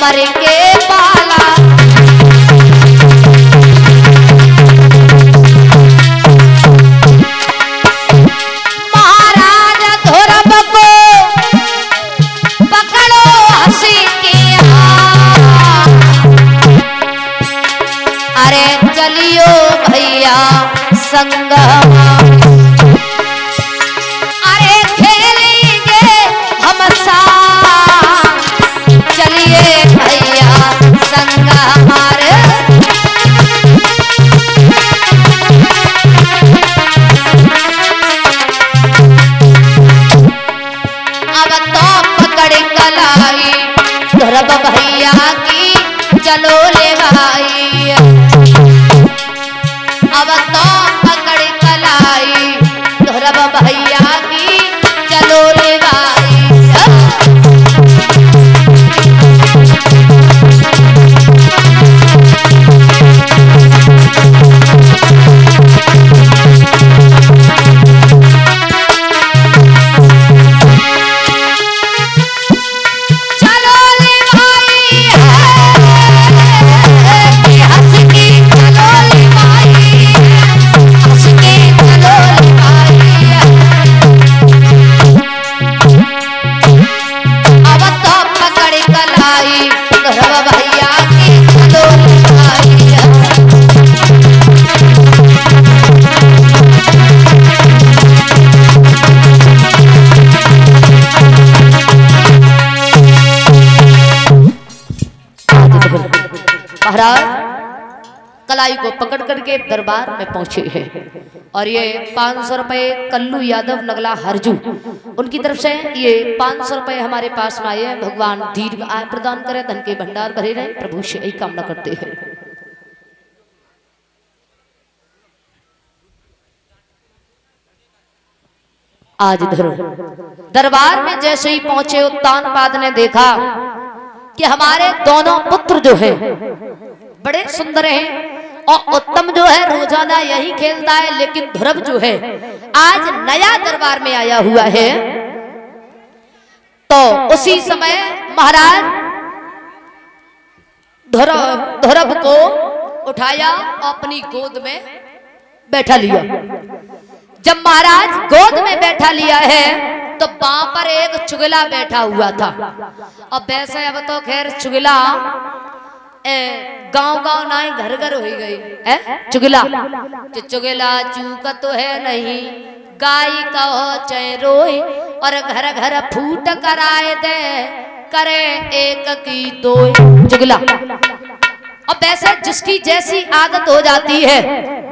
कमर के बाला। महाराज धुरब को पकड़ो हंसी के अरे चलियो भैया संग अरे खेलेंगे हम साथ चलिए भैया संग हमारे। अब तो पकड़ कलाई धुरब भैया की चलो ले भाई। अब तो पकड़ कलाई धुरब भैया की चलो ले भाई। महाराज कलाई को पकड़ करके दरबार में पहुंचे हैं और ये 500 रुपए कल्लू यादव नगला हरजू उनकी तरफ से ये 500 रुपए हमारे पास में आए हैं। भगवान दीर्घ आय प्रदान करे, धन के भंडार भरे रहे, प्रभु से यही कामना करते हैं। आज दरबार में जैसे ही पहुंचे उत्तानपाद ने देखा कि हमारे दोनों पुत्र जो हैं बड़े सुंदर हैं और उत्तम जो है रोजाना यही खेलता है, लेकिन धुरब जो है आज नया दरबार में आया हुआ है। तो उसी समय महाराज धुरब को उठाया और अपनी गोद में बैठा लिया। जब महाराज गोद में बैठा लिया है तो वहां पर एक चुगला बैठा हुआ था। अब वैसे अब तो खैर चुगला गांव-गांव ना घर-घर हो गई है चुगला। चुगला चूक तो है नहीं, गाय कहो चाहे रोए और घर-घर फूट कराए दे, करे एक की दो चुगला। अब वैसे जिसकी जैसी आदत हो जाती है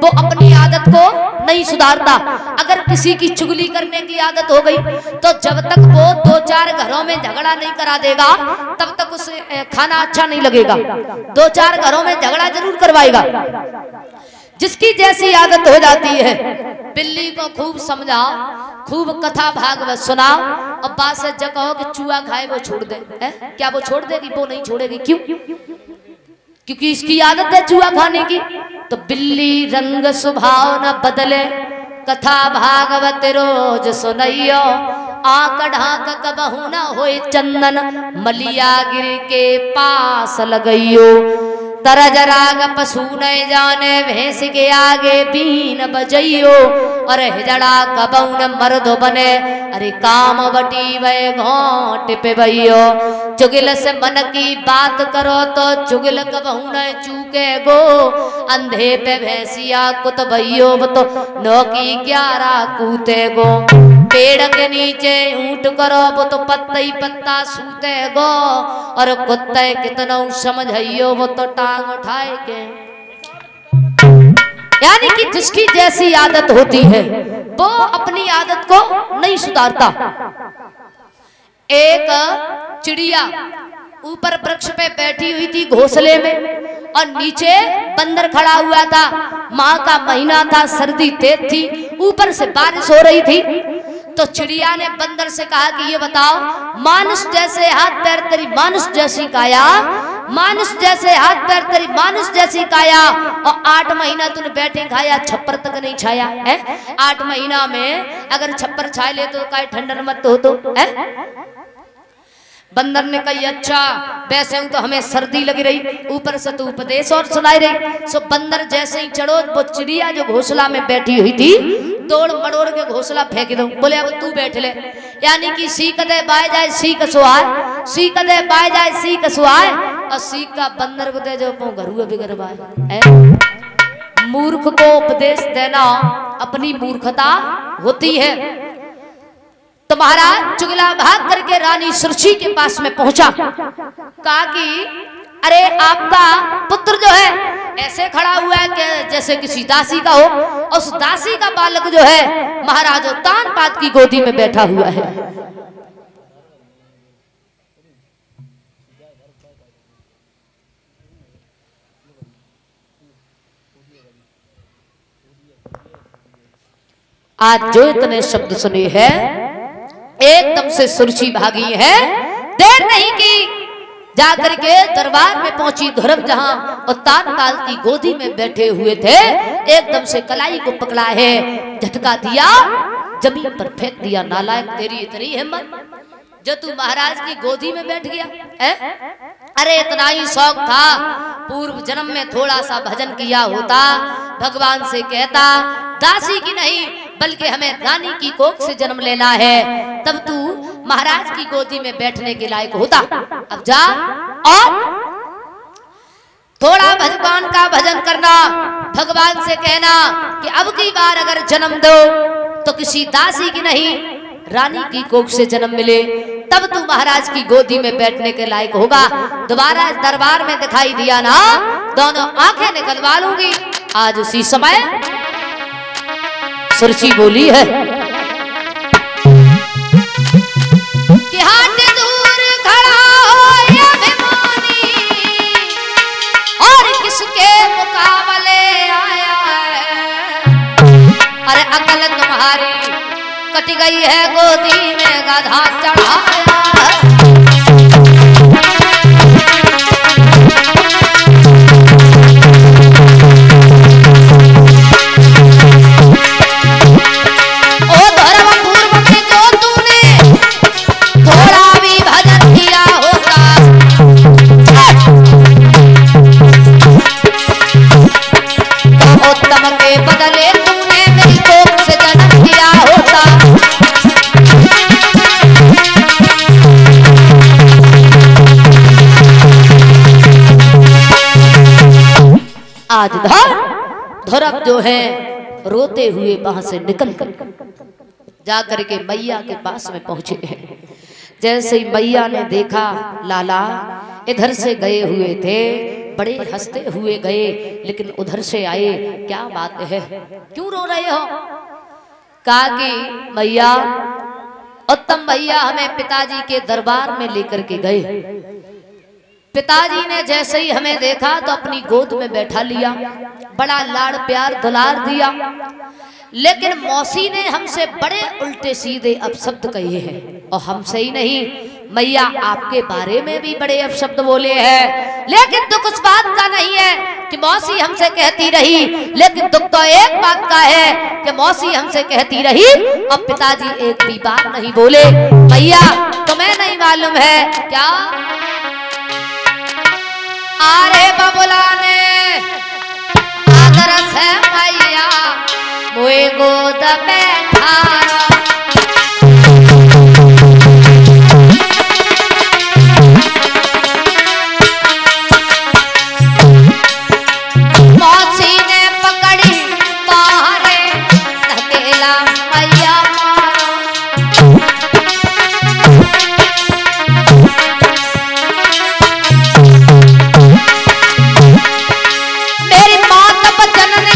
वो अपनी आदत को नहीं सुधारता। अगर किसी की चुगली करने की आदत हो गई तो जब तक वो 2-4 घरों में झगड़ा नहीं करा देगा तब तक उसे खाना अच्छा नहीं लगेगा। 2-4 घरों में झगड़ा जरूर करवाएगा। जिसकी जैसी आदत हो जाती है, बिल्ली को खूब समझाओ, खूब कथा भागवत सुनाओ और बात से जब कहो कि चूहा खाए वो छोड़ दे, क्या वो छोड़ देगी? वो नहीं छोड़ेगी। क्यों? क्योंकि इसकी आदत है चूहा खाने की। तो बिल्ली रंग स्वभाव न बदले, कथा भागवत रोज सुनैयो, आंख ढाक कबहू न होए चंदन, मलिया गिर के पास लगइयो, तरज राग पशु न जाने, भैंस के आगे बीन बजइयो, और हिजड़ा कबहू न मर्द बने, अरे काम बटी वे घोंट पे भइयो, चुगिल से मन की बात करो तो चुगिल कबहू न चूके गो, अंधे पे भैंसिया कुत भइयो तो 9 की 11 कूते गो, पेड़ के नीचे ऊंट करो वो तो पत्ता ही पत्ता सूते गो, और कुत्ते कितना समझइयो वो तो टांग उठाए के। यानी कि जिसकी जैसी आदत होती है वो अपनी आदत को नहीं सुधारता। एक चिड़िया ऊपर वृक्ष पे बैठी हुई थी घोंसले में और नीचे बंदर खड़ा हुआ था। माह का महीना था, सर्दी तेज थी, ऊपर से बारिश हो रही थी। तो चिड़िया ने बंदर से कहा कि ये बताओ, मानुष जैसे हाथ पैर तेरी मानुष जैसी काया, मानुष जैसे हाथ पैर तेरी मानुष जैसी काया, और 8 महीना तूने बैठे खाया, छप्पर तक नहीं छाया है। 8 महीना में अगर छप्पर छाए ले तो काय ठंडन मत हो तो है। बंदर ने कही अच्छा वैसे हूं तो हमें सर्दी लगी रही, ऊपर से तू उपदेश और सुनाई रही। सो बंदर जैसे ही चढ़ो, वो चिड़िया जो घोंसला में बैठी हुई थी तोड़ मड़ोड़ के घोंसला फेंक दो। बोले अब तू बैठ ले, यानी कि सीख दे बाय जाए सीख सुहाय, सीख दे बाय जाए सीख सुहाय, और सीख का बंदर को दे जो घरू बिगड़ बाय। मूर्ख को उपदेश देना अपनी मूर्खता होती है। तो महाराज चुगला भाग करके रानी सुरची के पास में पहुंचा, कहा कि अरे आपका पुत्र जो है ऐसे खड़ा हुआ है कि जैसे किसी दासी का हो, और उस दासी का बालक जो है महाराज तानपात की गोदी में बैठा हुआ है। आज जो इतने शब्द सुने हैं एकदम से सुरची भागी है, देर नहीं की, जाकर के दरबार में पहुंची ध्रुव जहां और तानपाल की गोदी में बैठे हुए थे, एकदम से कलाई को पकड़ा है, झटका दिया, जमीन पर फेंक दिया। नालायक तेरी इतनी हिम्मत जो तू महाराज की गोदी में बैठ गया है? अरे इतना ही शौक था, पूर्व जन्म में थोड़ा सा भजन किया होता, भगवान से कहता दासी की नहीं बल्कि हमें रानी की कोख से जन्म लेना है, तब तू महाराज की गोदी में बैठने के लायक होता। अब जा और थोड़ा भगवान का भजन करना, भगवान से कहना कि अब की बार अगर जन्म दो तो किसी दासी की नहीं रानी की कोख से जन्म मिले, तब तू महाराज की गोदी में बैठने के लायक होगा। दोबारा दरबार में दिखाई दिया ना, दोनों आंखें निकलवा लूंगी। आज उसी समय सुरची बोली है कि हाथ दूर खड़ा हो अभिमानी, और किसके मुकाबले आया है? अरे अकल तुम्हारी कट गई है, गोदी में गधा चढ़ाया। आज ध्रुव जो है रोते हुए वहां से निकल कर जाकर के मैया के पास में पहुंचे हैं। जैसे ही मैया ने देखा लाला इधर से गए हुए थे, बड़े हंसते हुए गए, लेकिन उधर से आए, क्या बात है, क्यों रो रहे हो? कहा कि मैया, उत्तम भैया हमें पिताजी के दरबार में लेकर के गए, पिताजी ने जैसे ही हमें देखा तो अपनी गोद में बैठा लिया, बड़ा लाड़ प्यार दुलार दिया, लेकिन मौसी ने हमसे बड़े उल्टे सीधे अपशब्द कहे हैं, और हमसे ही नहीं मैया आपके बारे में भी बड़े अपशब्द बोले हैं। लेकिन दुख उस बात का नहीं है कि मौसी हमसे कहती रही, लेकिन दुख तो एक बात का है कि मौसी हमसे कहती रही और पिताजी एक भी बात नहीं बोले। मैया तुम्हें नहीं मालूम है क्या? आरे बबुला ने आदरस है मैया मोए गोद में ठारा, मौसी ने पकड़ी तारे धकेला मैया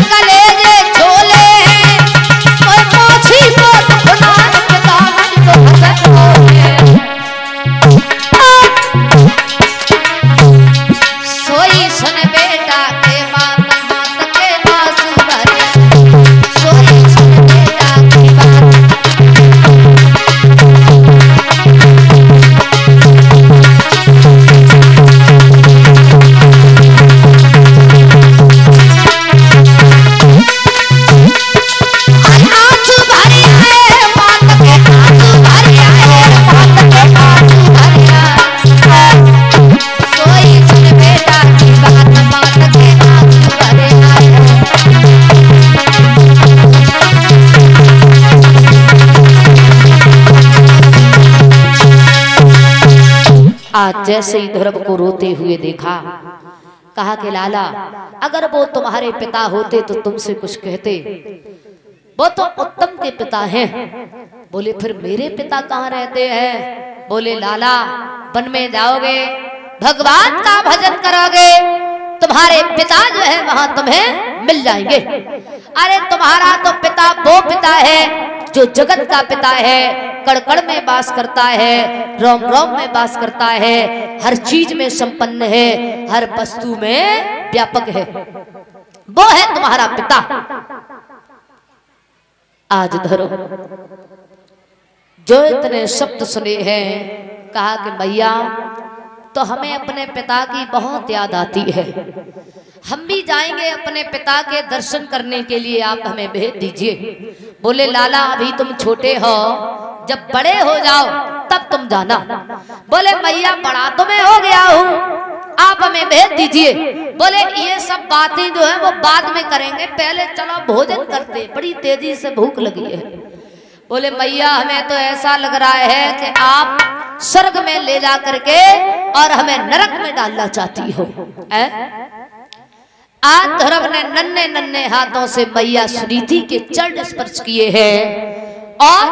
कलेजे छोले हैं, और मोछी को आज जैसे ही ध्रुव को रोते हुए देखा, कहा कि लाला अगर वो तुम्हारे पिता होते तो तुमसे कुछ कहते, वो तो उत्तम के पिता हैं। बोले फिर मेरे पिता कहाँ रहते हैं? बोले लाला वन में जाओगे, भगवान का भजन करोगे, तुम्हारे पिता जो है वहां तुम्हें मिल जाएंगे। अरे तुम्हारा तो पिता वो पिता है जो जगत का पिता है, कण कण में वास करता है, रोम रोम में वास करता है, हर चीज में संपन्न है, हर वस्तु में व्यापक है, वो है तुम्हारा पिता। आज धरो जो इतने शब्द सुने हैं, कहा कि भैया तो हमें अपने पिता की बहुत याद आती है, हम भी जाएंगे अपने पिता के दर्शन करने के लिए, आप हमें भेज दीजिए। बोले लाला अभी तुम छोटे हो, जब बड़े हो जाओ तब तुम जाना। बोले मैया बड़ा तो मैं हो गया हूँ, आप हमें भेज दीजिए। बोले ये सब बातें जो है वो बाद में करेंगे, पहले चलो भोजन करते, बड़ी तेजी से भूख लगी है। बोले मैया हमें तो ऐसा लग रहा है कि आप स्वर्ग में ले जा करके और हमें नरक में डालना चाहती हो। आज ध्रुव ने नन्हे नन्हे हाथों से मैया सुनीति के चरण स्पर्श किए हैं और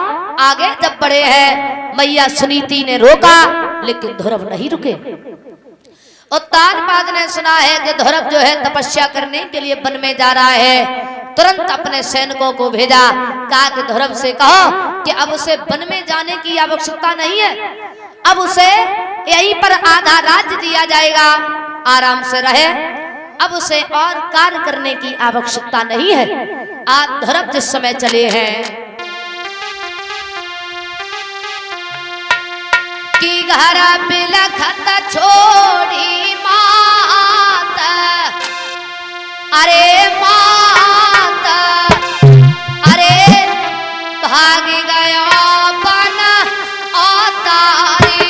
आगे जब बढ़े हैं, मैया सुनीति ने रोका लेकिन ध्रुव नहीं रुके। उत्तानपाद ने सुना है कि ध्रुव जो है तपस्या करने के लिए वन में जा रहा है, तुरंत अपने सैनिकों को भेजा, कहा कि ध्रुव से कहो कि अब उसे वन में जाने की आवश्यकता नहीं है, अब उसे यहीं पर आधा राज्य दिया जाएगा, आराम से रहे, अब उसे और कार्य करने की आवश्यकता नहीं है। आज ध्रुव जिस समय चले हैं कि घर बिलखत छोड़ी मात, अरे मात, अरे भाग गया बन अवतारी।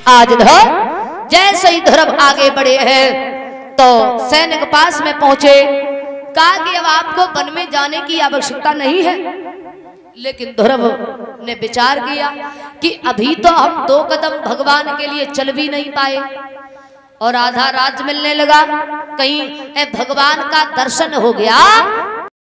आज जैसे ही ध्रुव आगे बढ़े हैं तो सैनिक पास में पहुंचे, कहा कि अब आपको वन में जाने की आवश्यकता नहीं है। लेकिन ध्रुव ने विचार किया कि अभी तो हम 2 कदम भगवान के लिए चल भी नहीं पाए और आधा राज मिलने लगा, कहीं भगवान का दर्शन हो गया